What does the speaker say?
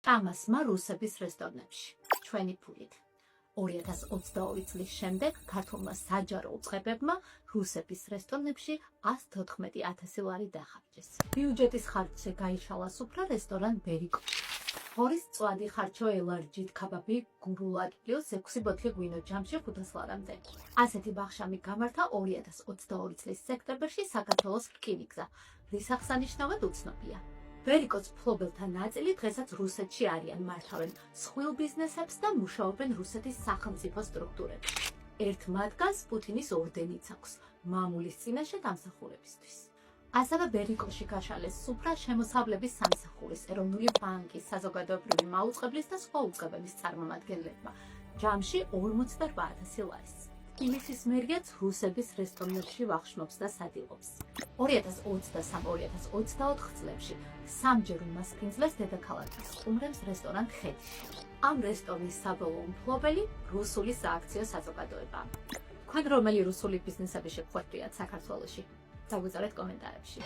ტამასმა რუსების რესტორნებში. ჩვენი ფულით. 2022 წლის შემდეგ ქართულმა საჯარო უწყებებმა რუსების რესტორნებში 114,000 ლარი დახარჯეს. ბიუჯეტის ხარჯზე გაიშალა სუფრა რესტორან ბერიკოში. ღორის წვადი ხარჩო ელარჯით ქაბაბი გურულაკიოს 6 ბოთლი ღვინო ჯამში 500 ლარამდე. ასეთი ბახშამი გამართა 2022 წლის სექტემბერში საქართველოს რკინიგზა, რის აღსანიშნავად უცნობია. ბერიკოს მფლობელთა ნაწილი დღესაც რუსეთში არიან, მართავენ სხვილ ბიზნესებს და მუშაობენ რუსეთის სახელმწიფო სტრუქტურებში. ერთ მათგანს პუტინის ორდენიც აქვს, მამულის წინაშე დამსახურებისთვის. ასევე ბერიკოში გაშალეს სუფრა შემოსავლების სამსახურის, ეროვნული ბანკის, საზოგადოებრივი მაუწყებლის და სხვა უწყებების წარმომადგენლებმა, ჯამში 48,000 ლარის. თბილისის მერიაც რუსების რესტორნებში ვახშმობს და სადილობს. 2023-2024 წლებში სამჯერ უმასპინძლეს დედაქალაქის ყუმრემს რესტორან ხედიში. ამ რესტორნის საბოლოო მფლობელი რუსული სააქციო საზოგადოებაა. თქვენ რომელი რუსული ბიზნესები შეგხვდებით საქართველოში? დაგვიწერეთ კომენტარებში.